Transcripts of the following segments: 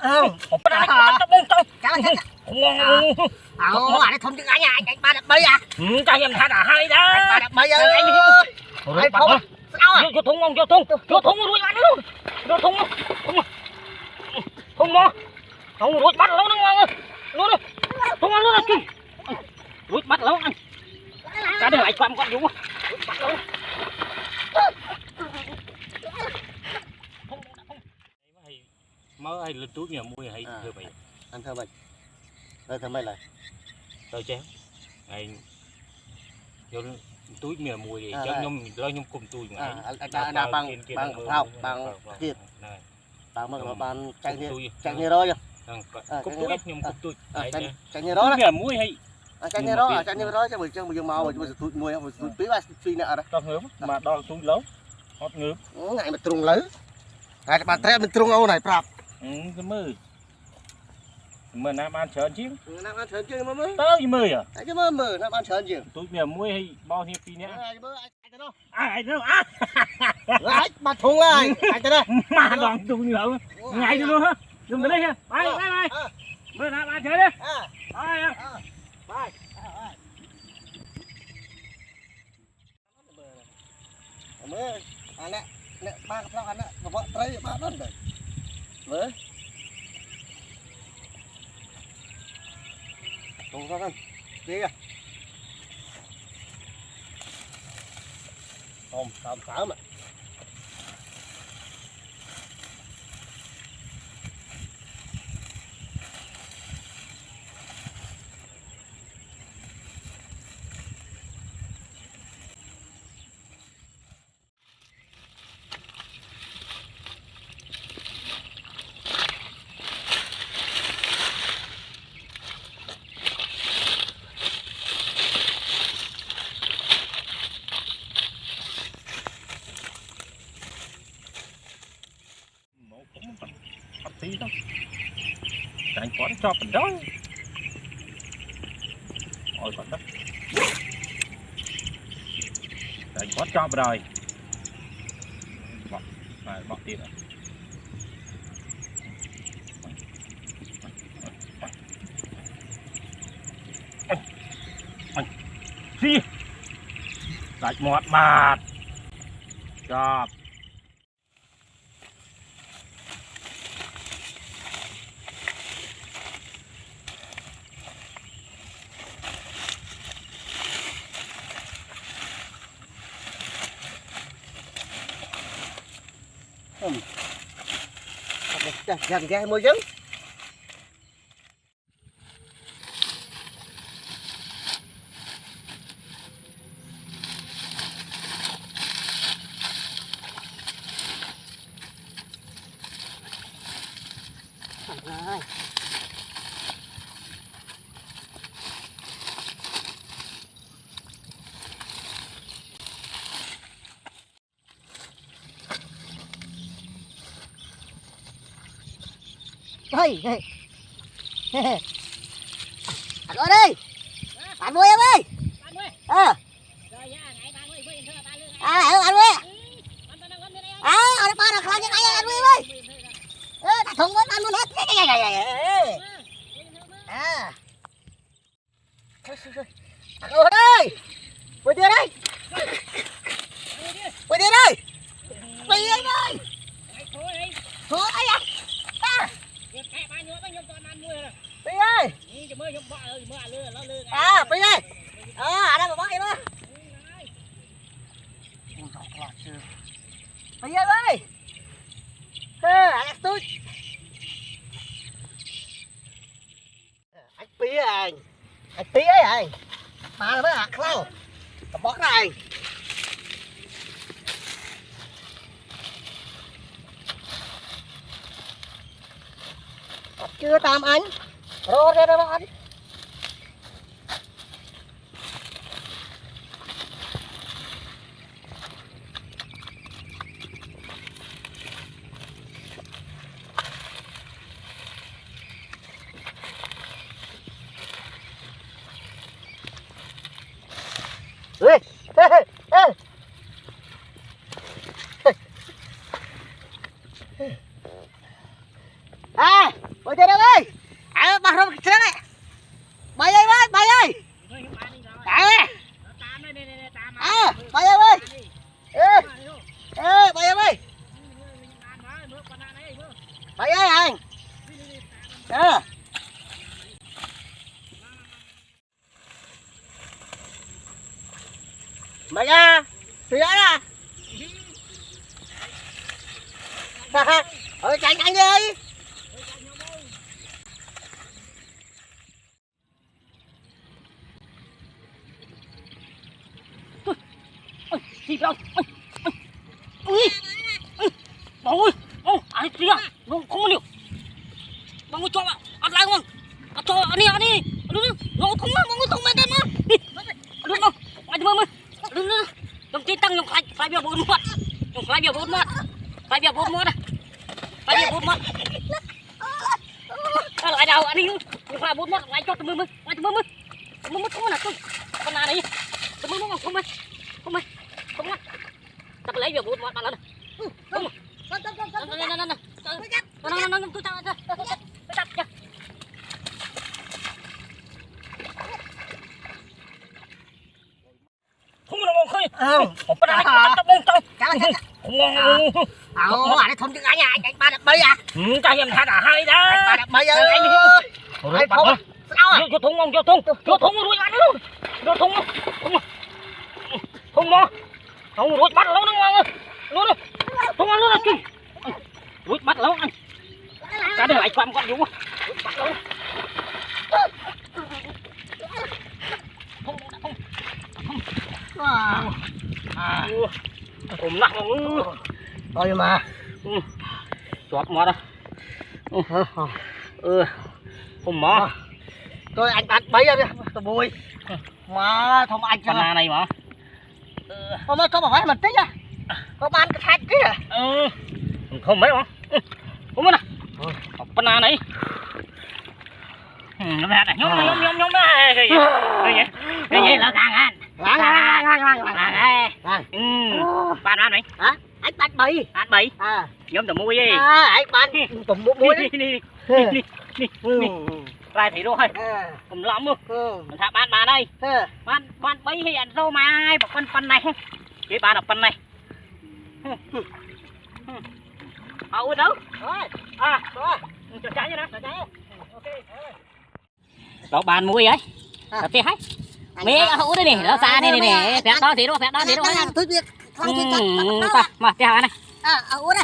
Anh không chứ anh ba đập bay à? Cho em thả đã hay đó. Ba đập bay ơi. Anh không. Sao à? Vô thùng không? Vô thùng đuổi bắt luôn. Vô thùng không? Thùng mà. Không đuổi bắt lâu nó ngon. Luôn đi. Thùng luôn đi. Đuổi bắt lâu anh. Cả đứa lại con vũ. Bắt lâu. Mới hay lên túi nhà mua hay thưa mày. Anh thưa mày. Thưa mày lại. Tôi chéo. Anh vô túi nhà mua gì cho nhung cùng tôi mà. Anh bằng thao bằng thiệt. Bằng mà bằng chạy như đó chứ. Cục túi nhung cục túi. Chạy như đó đó. Nhà mua hay. Chạy như đó chứ mình dùng màu mình túi mua mình túi bí ba phi nè đó. Đo ngớm mà đo túi lớn. Hót ngớm. Ngày mà trùng lớn. Ngày bạn tre mình trùng ô này prap. Cái mơ nam ăn chén chứ. Nam ăn chén chứ mà mới. Tới mơ à? Cái mơ nam ăn chén chứ. Túi nhà mua hay bao nhiêu pin nhá. Ai đâu Lại bắt thùng lại. Anh tới đây. Mà đoàn túi nhiều. Ngày luôn hả? Đừng tới đây ha. Bye. Mơ nam ăn chơi đi. Bye. Mới anh nè ba cái anh nè vợ trai ba đơn rồi với không sao không đi à không sao sao mà tí đó đánh quán cho phần đó ôi còn đất đánh quán cho vào đời bỏ tiền rồi đi đánh một bạt cho dần ra mua trứng ơi anh ơi đi bạn nuôi em ơi anh nuôi ba được như này anh nuôi ơi ta thùng với anh luôn hết anh ơi đây quay tiền đây quay tiền đây quay tiền đây thôi anh à Phi ơi. Phi ơi. Ở đây mà bắt em á. Phi ơi. Anh tôi. Anh Phi ơi. Anh Phi ấy anh. Mà mới hạt lâu. Bót ra anh. Chưa tạm anh rồi đây đó anh Ôi trời ơi. À bà rồi cái này. Bay ơi bay ơi. À. À bay ơi. Ê. Ê bay ơi. Bay ơi anh. À. Bay à. Thì đó nè. Ôi chạy nhanh đi. Chị đâu? Ui! Ôi! Ôi! Ai chị à? Không có liệu. Bang cho bạn. Ăn lại không? Ăn cho anh đi. Đừng. Nó không mà đây mà. Đừng không. Anh mơ mơ. Đừng. Đừng tin tăng phải biểu bốn mặt. Phải biểu bốn mặt. Phải biểu bốn mặt. Phải biểu bốn mặt. Lại đâu anh đi. Phải bốn mặt lại cho tụi mơ. Lại tụi mơ. Mơ không là tôi. Con nào đấy. Tụi mơ không mày. Không mày. Không á, tập lấy việc bút mặt lên. Không. Nè, tôi chặt chưa. Không có ngon khơi. Không có này, tập bông trong. Không ngon. Anh thôn tiếng anh à, anh ba đập bay à? Cho em thả cả hai đó. Anh ba đập bay ơi. Anh thôn. Sao à? Vô thùng đuổi ăn luôn. Vô thùng. Không ngon. Không đuổi bắt lâu nó ngon ơi. Luôn đi. Không ăn luôn là kinh. Đuổi bắt lâu anh. Cả đời lại phạm con đúng không? Bắt lâu. Không. Ôm nặng luôn. Thôi mà. Chọt mà đó. Không mà. Tôi anh bắt bấy ra đi. Tôi bùi. Mà không anh cho này mà. Hôm nay có bảo phải mình tích á. Có ban cái thạch kia à? Không mấy mà. Không biết nè. Banana này. Nó ra này nhóm cái gì là thằng anh. Bạn ăn này. Hả? Anh bắt bầy. Ăn bầy. À. Nhóm tụi mua gì? Anh bắt tụm muối đấy. Đi. Lại thấy rồi. Cũng lắm luôn. Mình thả bạn bà đây. Bạn bấy thì ăn rau mai một phần này. Cái bạn ở phần này. Ở đâu? Rồi. À, rồi. Cho trái như đó. Ok. Đó bạn muối ấy. Đó tê hay. Mẹ hữu đây nè, nó xa đây nè. Phép đó thì đâu. Tôi biết. Mà tê hả này.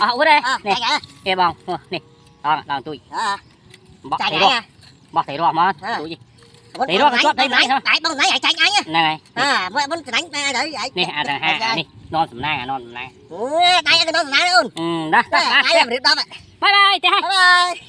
Hữu đây. Nè. Kìa bông. Nè. Đó tôi. Bọc thấy rồi mà. Tụi gì? Thấy rồi cái chót đây nãy thôi. Nãy bông nãy chạy anh á. Này. À, bông đánh đây vậy. Nè, nè. Non sầm nang. Đây anh non sầm nang luôn. Đó. Đây em được đó mà. Bye bye, tê hai. Bye bye.